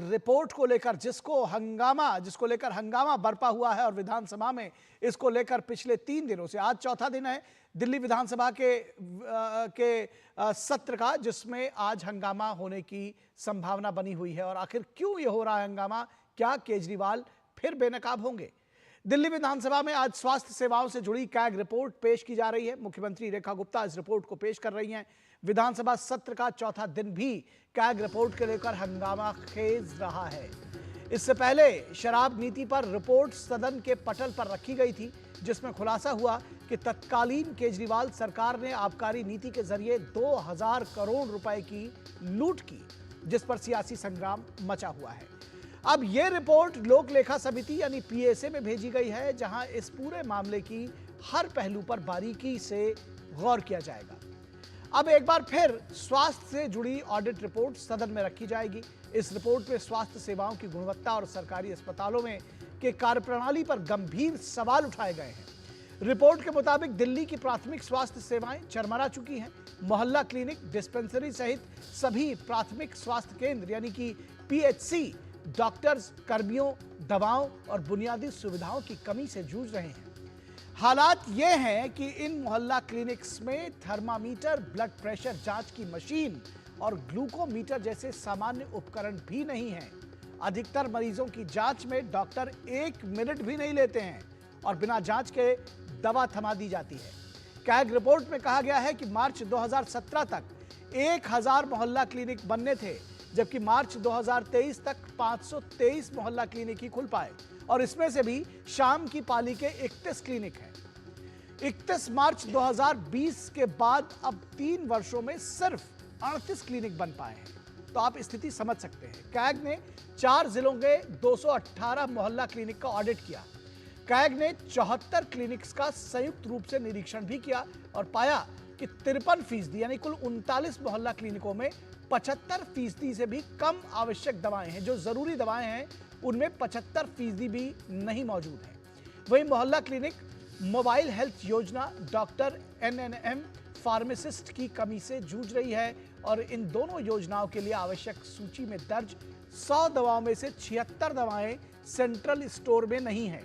Report को लेकर जिसको लेकर हंगामा बरपा हुआ है और विधानसभा में इसको लेकर पिछले 3 दिनों से आज चौथा दिन है दिल्ली विधानसभा के सत्र का, जिसमें आज हंगामा होने की संभावना बनी हुई है। और आखिर क्यों ये हो रहा है हंगामा? क्या केजरीवाल फिर बेनकाब होंगे? दिल्ली विधानसभा में आज स्वास्थ्य सेवाओं से जुड़ी कैग रिपोर्ट पेश की जा रही है। मुख्यमंत्री रेखा गुप्ता इस रिपोर्ट को पेश कर रही हैं। विधानसभा सत्र का चौथा दिन भी कैग रिपोर्ट के लेकर हंगामा खेज रहा है। इससे पहले शराब नीति पर रिपोर्ट सदन के पटल पर रखी गई थी, जिसमें खुलासा हुआ कि तत्कालीन केजरीवाल सरकार ने आबकारी नीति के जरिए 2000 करोड़ रुपए की लूट की, जिस पर सियासी संग्राम मचा हुआ है। अब यह रिपोर्ट लोक लेखा समिति यानी पीएसए में भेजी गई है, जहां इस पूरे मामले की हर पहलू पर बारीकी से गौर किया जाएगा। अब एक बार फिर स्वास्थ्य से जुड़ी ऑडिट रिपोर्ट सदन में रखी जाएगी। इस रिपोर्ट में स्वास्थ्य सेवाओं की गुणवत्ता और सरकारी अस्पतालों में के कार्यप्रणाली पर गंभीर सवाल उठाए गए हैं। रिपोर्ट के मुताबिक दिल्ली की प्राथमिक स्वास्थ्य सेवाएं चरमरा चुकी हैं। मोहल्ला क्लिनिक, डिस्पेंसरी सहित सभी प्राथमिक स्वास्थ्य केंद्र यानी कि पीएचसी डॉक्टर्स, कर्मियों, दवाओं और बुनियादी सुविधाओं की कमी से जूझ रहे हैं। हालात ये हैं कि इन मोहल्ला क्लिनिक्स में थर्मामीटर, ब्लड प्रेशर जांच की मशीन और ग्लूकोमीटर जैसे सामान्य उपकरण भी नहीं हैं। अधिकतर मरीजों की जांच में डॉक्टर 1 मिनट भी नहीं लेते हैं और बिना जांच के दवा थमा दी जाती है। कैग रिपोर्ट में कहा गया है कि मार्च 2017 तक 1000 मोहल्ला क्लिनिक बनने थे, जबकि मार्च 2023 तक 523 मोहल्ला क्लिनिक ही खुल पाए और इसमें से भी शाम की पाली के 31 क्लिनिक हैं। 31 मार्च 2020 के बाद अब 3 वर्षों में सिर्फ 38 क्लिनिक बन पाए हैं। तो आप स्थिति समझ सकते हैं। कैग ने 4 जिलों के 218 मोहल्ला क्लिनिक का ऑडिट किया। कैग ने 74 क्लिनिक्स का संयुक्त रूप से निरीक्षण भी किया और पाया कि 53% यानी कुल 39 मोहल्ला क्लिनिकों में 75% से भी कम आवश्यक दवाएं हैं। जो जरूरी दवाएं हैं उनमें 75% भी नहीं मौजूद है। वहीं मोहल्ला क्लिनिक, मोबाइल हेल्थ योजना, डॉक्टर, एनएनएम, फार्मासिस्ट की कमी से जूझ रही है और इन दोनों योजनाओं के लिए आवश्यक सूची में दर्ज 100 दवाओं में से 76 दवाएं सेंट्रल स्टोर में नहीं है,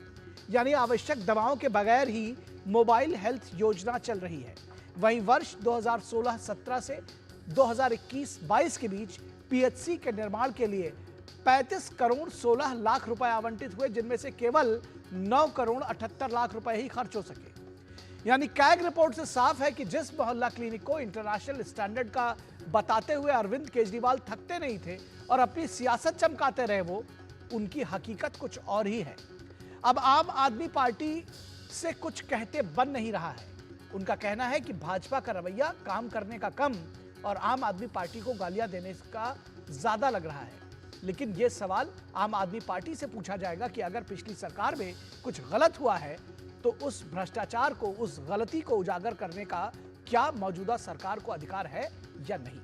यानी आवश्यक दवाओं के बगैर ही मोबाइल हेल्थ योजना चल रही है। वहीं वर्ष 2016-17 से 2021-22 के बीच पीएचसी के निर्माण के लिए 35 करोड़ 16 लाख रुपए आवंटित हुए, जिनमें से केवल 9 करोड़ 78 लाख रुपए ही खर्च हो सके। यानी कैग रिपोर्ट से साफ है कि जिस मोहल्ला क्लिनिक को इंटरनेशनल स्टैंडर्ड का बताते हुए अरविंद केजरीवाल थकते नहीं थे और अपनी सियासत चमकाते रहे, वो उनकी हकीकत कुछ और ही है। अब आम आदमी पार्टी से कुछ कहते बन नहीं रहा है। उनका कहना है कि भाजपा का रवैया काम करने का कम और आम आदमी पार्टी को गालियां देने का ज्यादा लग रहा है। लेकिन यह सवाल आम आदमी पार्टी से पूछा जाएगा कि अगर पिछली सरकार में कुछ गलत हुआ है तो उस भ्रष्टाचार को, उस गलती को उजागर करने का क्या मौजूदा सरकार को अधिकार है या नहीं।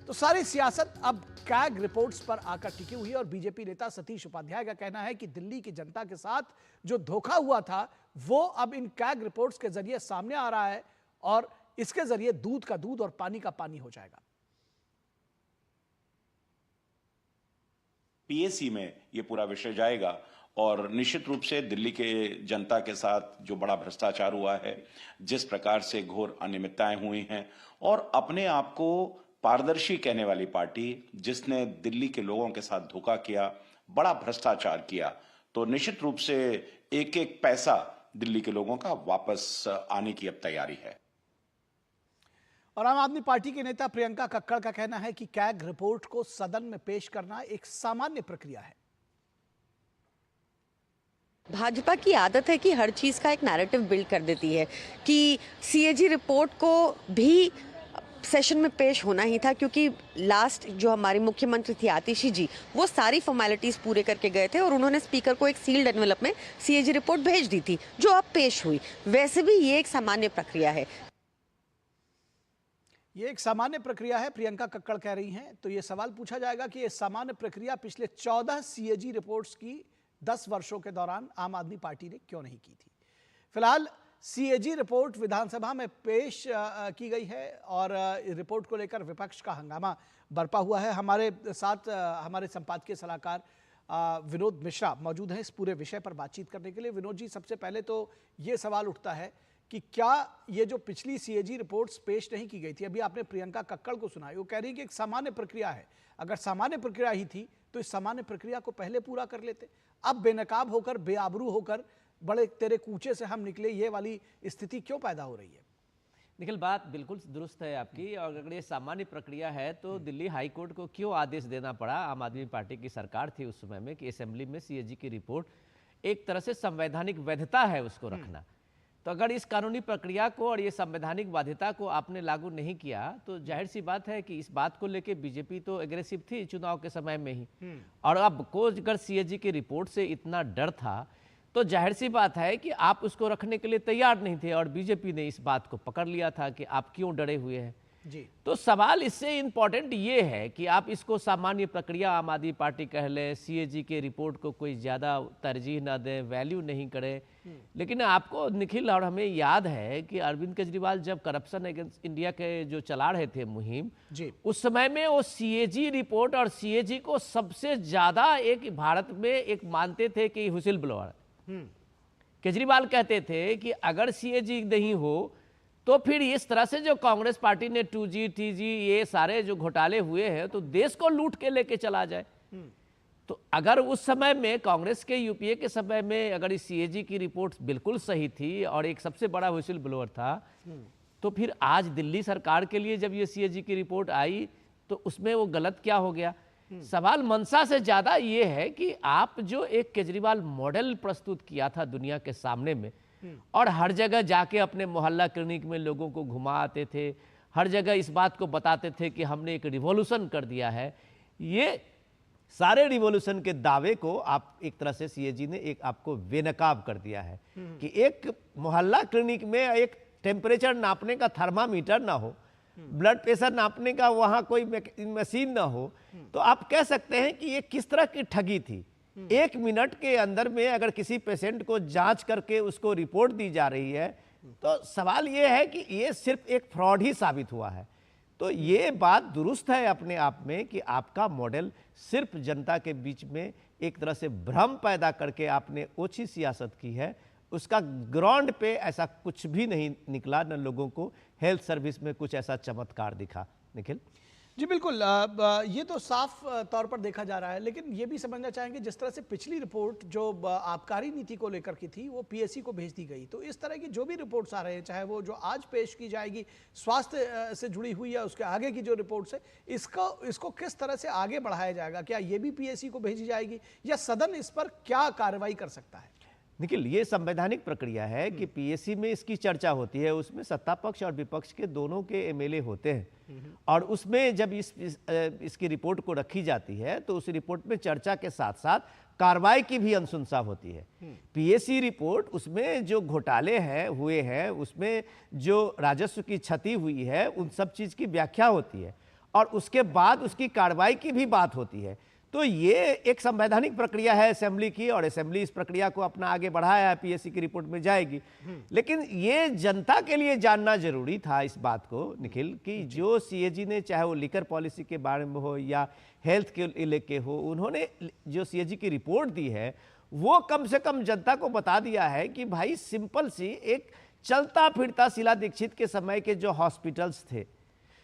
तो सारी सियासत अब कैग रिपोर्ट्स पर आकर टिकी हुई है और बीजेपी नेता सतीश उपाध्याय का कहना है कि दिल्ली की जनता के साथ जो धोखा हुआ था वो अब इन कैग रिपोर्ट्स के जरिए सामने आ रहा है और इसके जरिए दूध का दूध और पानी का पानी हो जाएगा। पीएसी में ये पूरा विषय जाएगा और निश्चित रूप से दिल्ली के जनता के साथ जो बड़ा भ्रष्टाचार हुआ है, जिस प्रकार से घोर अनियमितताएं हुई हैं और अपने आप को पारदर्शी कहने वाली पार्टी जिसने दिल्ली के लोगों के साथ धोखा किया, बड़ा भ्रष्टाचार किया, तो निश्चित रूप से एक एक पैसा दिल्ली के लोगों का वापस आने की अब तैयारी है। और आम आदमी पार्टी के नेता प्रियंका कक्कड़ का कहना है कि कैग रिपोर्ट को सदन में पेश करना एक सामान्य प्रक्रिया है। भाजपा की आदत है कि हर चीज का एक नैरेटिव बिल्ड कर देती है कि सीएजी रिपोर्ट को भी सेशन में पेश होना ही था, क्योंकि लास्ट जो हमारे मुख्यमंत्री थी आतिशी जी, वो सारी फॉर्मेलिटीज पूरे करके गए थे और उन्होंने स्पीकर को एक सील्ड एनवेलप में सीएजी रिपोर्ट भेज दी थी, जो अब पेश हुई। वैसे भी ये एक सामान्य प्रक्रिया है। ये एक सामान्य प्रक्रिया है, प्रियंका कक्कड़ कह रही हैं। तो ये सवाल पूछा जाएगा कि ये सामान्य प्रक्रिया पिछले 14 सीएजी रिपोर्ट्स की 10 वर्षों के दौरान आम आदमी पार्टी ने क्यों नहीं की थी। फिलहाल सीएजी रिपोर्ट विधानसभा में पेश की गई है और रिपोर्ट को लेकर विपक्ष का हंगामा बरपा हुआ है। हमारे साथ हमारे संपादकीय सलाहकार विनोद मिश्रा मौजूद हैं इस पूरे विषय पर बातचीत करने के लिए। विनोद जी, सबसे पहले तो ये सवाल उठता है कि क्या ये जो पिछली सीएजी रिपोर्ट्स पेश नहीं की गई थी, अभी आपने प्रियंका कक्कड़ को सुनाई, वो कह रही है कि एक सामान्य प्रक्रिया है, अगर सामान्य प्रक्रिया ही थी तो इस सामान्य प्रक्रिया को पहले पूरा कर लेते। अब बेनकाब होकर, बेआबरू होकर, बड़े तेरे कूचे से हम निकले, ये वाली स्थिति क्यों पैदा हो रही है? निखिल, बात बिल्कुल दुरुस्त है आपकी। और अगर ये सामान्य प्रक्रिया है तो दिल्ली हाई कोर्ट को क्यों आदेश देना पड़ा? आम आदमी पार्टी की सरकार थी उस समय में कि असेंबली में सीएजी की रिपोर्ट एक तरह से संवैधानिक वैधता है उसको रखना। तो अगर इस कानूनी प्रक्रिया को और ये संवैधानिक बाध्यता को आपने लागू नहीं किया तो जाहिर सी बात है कि इस बात को लेके बीजेपी तो एग्रेसिव थी चुनाव के समय में ही। और अब को अगर सीएजी की रिपोर्ट से इतना डर था तो जाहिर सी बात है कि आप उसको रखने के लिए तैयार नहीं थे, और बीजेपी ने इस बात को पकड़ लिया था कि आप क्यों डरे हुए हैं। जी। तो सवाल इससे इंपॉर्टेंट ये है कि आप इसको सामान्य प्रक्रिया आम आदमी पार्टी कह लें, सीएजी के रिपोर्ट को कोई ज़्यादा तरजीह ना दें, वैल्यू नहीं करें, लेकिन आपको निखिल और हमें याद है कि अरविंद केजरीवाल जब करप्शन अगेंस्ट इंडिया के जो चला रहे थे मुहिम, जी। उस समय में वो सीएजी रिपोर्ट और सीएजी को सबसे ज़्यादा एक भारत में एक मानते थे कि व्हिसिल ब्लोअर। केजरीवाल कहते थे कि अगर सीएजी नहीं हो तो फिर इस तरह से जो कांग्रेस पार्टी ने 2G, 3G ये सारे जो घोटाले हुए हैं तो देश को लूट के लेके चला जाए। तो अगर उस समय में कांग्रेस के यूपीए के समय में अगर इस सीएजी की रिपोर्ट बिल्कुल सही थी और एक सबसे बड़ा व्हिसिल ब्लोअर था, तो फिर आज दिल्ली सरकार के लिए जब ये सीएजी की रिपोर्ट आई तो उसमें वो गलत क्या हो गया? सवाल मंशा से ज्यादा ये है कि आप जो एक केजरीवाल मॉडल प्रस्तुत किया था दुनिया के सामने में, और हर जगह जाके अपने मोहल्ला क्लिनिक में लोगों को घुमाते थे, हर जगह इस बात को बताते थे कि हमने एक रिवॉल्यूशन कर दिया है, ये सारे रिवॉल्यूशन के दावे को आप एक तरह से सीएजी ने एक आपको बेनकाब कर दिया है कि एक मोहल्ला क्लिनिक में एक टेम्परेचर नापने का थर्मामीटर ना हो, ब्लड प्रेशर नापने का वहां कोई मशीन ना हो, तो आप कह सकते हैं कि ये किस तरह की ठगी थी। 1 मिनट के अंदर में अगर किसी पेशेंट को जांच करके उसको रिपोर्ट दी जा रही है तो सवाल ये है कि ये सिर्फ एक फ्रॉड ही साबित हुआ है। तो ये बात दुरुस्त है अपने आप में कि आपका मॉडल सिर्फ जनता के बीच में एक तरह से भ्रम पैदा करके आपने ओछी सियासत की है, उसका ग्राउंड पे ऐसा कुछ भी नहीं निकला, न लोगों को हेल्थ सर्विस में कुछ ऐसा चमत्कार दिखा। निखिल जी बिल्कुल, ये तो साफ तौर पर देखा जा रहा है, लेकिन ये भी समझना चाहेंगे जिस तरह से पिछली रिपोर्ट जो आबकारी नीति को लेकर की थी वो पीएससी को भेज दी गई, तो इस तरह की जो भी रिपोर्ट्स आ रहे हैं, चाहे वो जो आज पेश की जाएगी स्वास्थ्य से जुड़ी हुई या उसके आगे की जो रिपोर्ट्स है, इसको किस तरह से आगे बढ़ाया जाएगा? क्या ये भी पीएससी को भेजी जाएगी या सदन इस पर क्या कार्रवाई कर सकता है? निखिल, ये संवैधानिक प्रक्रिया है कि पीएससी में इसकी चर्चा होती है, उसमें सत्ता पक्ष और विपक्ष के दोनों के एमएलए होते हैं, और उसमें जब इसकी रिपोर्ट को रखी जाती है तो उस रिपोर्ट में चर्चा के साथ साथ कार्रवाई की भी अनुशंसा होती है। पीएससी रिपोर्ट, उसमें जो घोटाले हैं हुए हैं, उसमें जो राजस्व की क्षति हुई है, उन सब चीज़ की व्याख्या होती है, और उसके बाद उसकी कार्रवाई की भी बात होती है। तो ये एक संवैधानिक प्रक्रिया है असेंबली की, और असेंबली इस प्रक्रिया को अपना आगे बढ़ाया है, पीएससी की रिपोर्ट में जाएगी। लेकिन ये जनता के लिए जानना जरूरी था इस बात को निखिल कि जो सीएजी ने, चाहे वो लिकर पॉलिसी के बारे में हो या हेल्थ के लेके हो, उन्होंने जो सीएजी की रिपोर्ट दी है वो कम से कम जनता को बता दिया है कि भाई सिंपल सी एक चलता फिरता शीला दीक्षित के समय के जो हॉस्पिटल्स थे,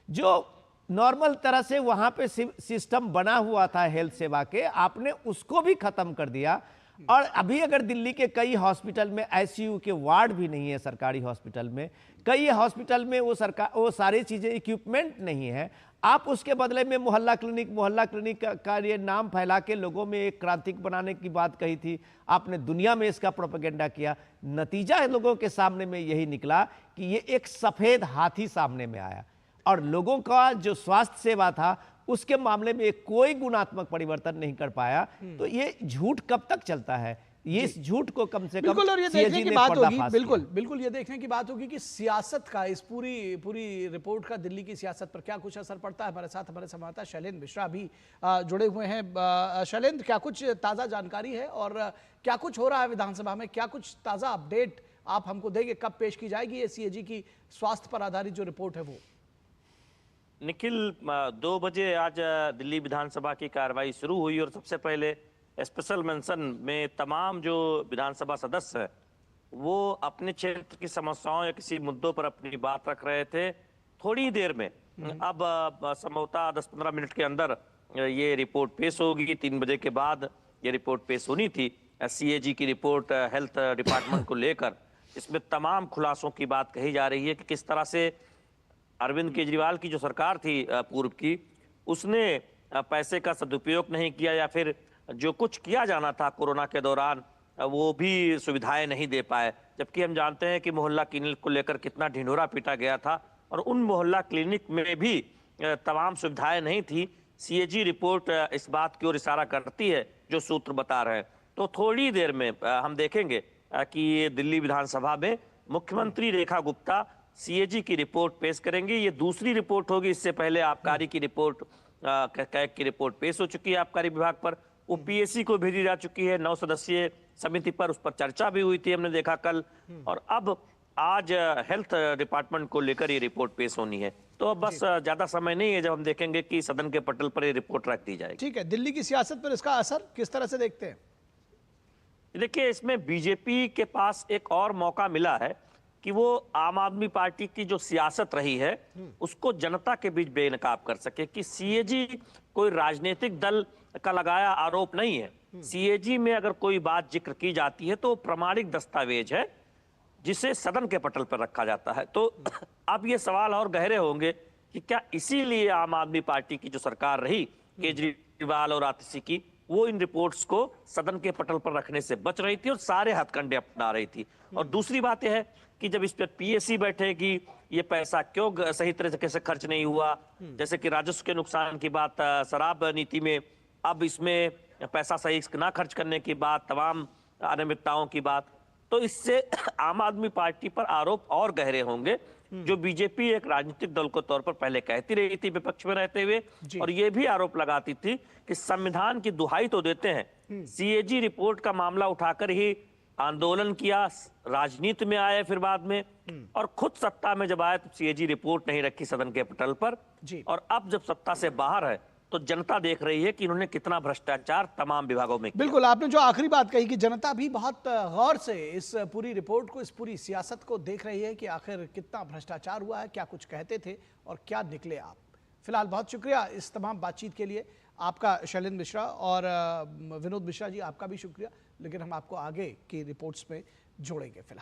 जो नॉर्मल तरह से वहां पे सिस्टम बना हुआ था हेल्थ सेवा के, आपने उसको भी खत्म कर दिया। और अभी अगर दिल्ली के कई हॉस्पिटल में आईसीयू के वार्ड भी नहीं है, सरकारी हॉस्पिटल में, कई हॉस्पिटल में वो सारी चीजें इक्विपमेंट नहीं है, आप उसके बदले में मोहल्ला क्लिनिक का ये नाम फैला के लोगों में एक क्रांति बनाने की बात कही थी, आपने दुनिया में इसका प्रोपेगेंडा किया। नतीजा लोगों के सामने में यही निकला कि ये एक सफेद हाथी सामने में आया, और लोगों का जो स्वास्थ्य सेवा था उसके मामले में कोई गुणात्मक परिवर्तन नहीं कर पाया। तो ये झूठ कब तक चलता है? ये इस झूठ को कम से कम बिल्कुल, और ये देखने की बात होगी, बिल्कुल बिल्कुल ये देखने की बात होगी कि सियासत का, इस पूरी रिपोर्ट का दिल्ली की सियासत पर क्या कुछ असर पड़ता है। हमारे साथ हमारे संवाददाता शैलेंद्र मिश्रा भी जुड़े हुए हैं। शैलेंद्र, क्या कुछ ताज़ा जानकारी है और क्या कुछ हो रहा है विधानसभा में? क्या कुछ ताज़ा अपडेट आप हमको देंगे? कब पेश की जाएगी ये सीएजी की स्वास्थ्य पर आधारित जो रिपोर्ट है वो? निखिल, 2 बजे आज दिल्ली विधानसभा की कार्रवाई शुरू हुई और सबसे पहले स्पेशल मेंशन में तमाम जो विधानसभा सदस्य हैं वो अपने क्षेत्र की समस्याओं या किसी मुद्दों पर अपनी बात रख रहे थे। थोड़ी देर में अब संभवतः 10-15 मिनट के अंदर ये रिपोर्ट पेश होगी। 3 बजे के बाद ये रिपोर्ट पेश होनी थी, सीएजी की रिपोर्ट हेल्थ डिपार्टमेंट को लेकर। इसमें तमाम खुलासों की बात कही जा रही है कि किस तरह से अरविंद केजरीवाल की जो सरकार थी पूर्व की, उसने पैसे का सदुपयोग नहीं किया या फिर जो कुछ किया जाना था कोरोना के दौरान वो भी सुविधाएं नहीं दे पाए। जबकि हम जानते हैं कि मोहल्ला क्लिनिक को लेकर कितना ढिंढोरा पीटा गया था और उन मोहल्ला क्लिनिक में भी तमाम सुविधाएं नहीं थी। सीएजी रिपोर्ट इस बात की ओर इशारा करती है जो सूत्र बता रहे हैं। तो थोड़ी देर में हम देखेंगे कि दिल्ली विधानसभा में मुख्यमंत्री रेखा गुप्ता सीएजी की रिपोर्ट पेश करेंगे। ये दूसरी रिपोर्ट होगी। इससे पहले आबकारी की रिपोर्ट, कैग की रिपोर्ट पेश हो चुकी है आबकारी विभाग पर, वो पीएससी को भेजी जा चुकी है 9 सदस्यीय समिति पर। उस पर चर्चा भी हुई थी, हमने देखा कल। और अब आज हेल्थ डिपार्टमेंट को लेकर ये रिपोर्ट पेश होनी है। तो अब बस ज्यादा समय नहीं है जब हम देखेंगे कि सदन के पटल पर ये रिपोर्ट रख दी जाएगी। ठीक है, दिल्ली की सियासत पर इसका असर किस तरह से देखते हैं? देखिए, इसमें बीजेपी के पास एक और मौका मिला है कि वो आम आदमी पार्टी की जो सियासत रही है उसको जनता के बीच बेनकाब कर सके कि सीएजी कोई राजनीतिक दल का लगाया आरोप नहीं है। सीएजी में अगर कोई बात जिक्र की जाती है तो प्रमाणिक दस्तावेज है जिसे सदन के पटल पर रखा जाता है। तो अब ये सवाल और गहरे होंगे कि क्या इसीलिए आम आदमी पार्टी की जो सरकार रही केजरीवाल और आतिशी की, वो इन रिपोर्ट्स को सदन के पटल पर रखने से बच रही थी और सारे हथकंडे अपना रही थी। और दूसरी बात यह है कि जब इस पर पीएससी बैठेगी, ये पैसा क्यों सही तरीके से खर्च नहीं हुआ, जैसे कि राजस्व के नुकसान की बात शराब नीति में, अब इसमें पैसा सही ना खर्च करने की बात, तमाम अनियमितताओं की बात, तो इससे आम आदमी पार्टी पर आरोप और गहरे होंगे जो बीजेपी एक राजनीतिक दल के तौर पर पहले कहती रही थी विपक्ष में रहते हुए, और ये भी आरोप लगाती थी कि संविधान की दुहाई तो देते हैं, सीएजी रिपोर्ट का मामला उठाकर ही आंदोलन किया, राजनीति में आए फिर बाद में, और खुद सत्ता में जब आए तो सीएजी रिपोर्ट नहीं रखी सदन के पटल पर। और अब जब सत्ता से बाहर है तो जनता देख रही है कि इन्होंने कितना भ्रष्टाचार तमाम विभागों में किया। बिल्कुल, आपने जो आखिरी बात कही कि जनता भी बहुत गौर से इस पूरी रिपोर्ट को, इस पूरी सियासत को देख रही है कि आखिर कितना भ्रष्टाचार हुआ है, क्या कुछ कहते थे और क्या निकले आप। फिलहाल बहुत शुक्रिया इस तमाम बातचीत के लिए आपका, शैलेंद्र मिश्रा, और विनोद मिश्रा जी आपका भी शुक्रिया। लेकिन हम आपको आगे की रिपोर्ट्स में जोड़ेंगे। फिलहाल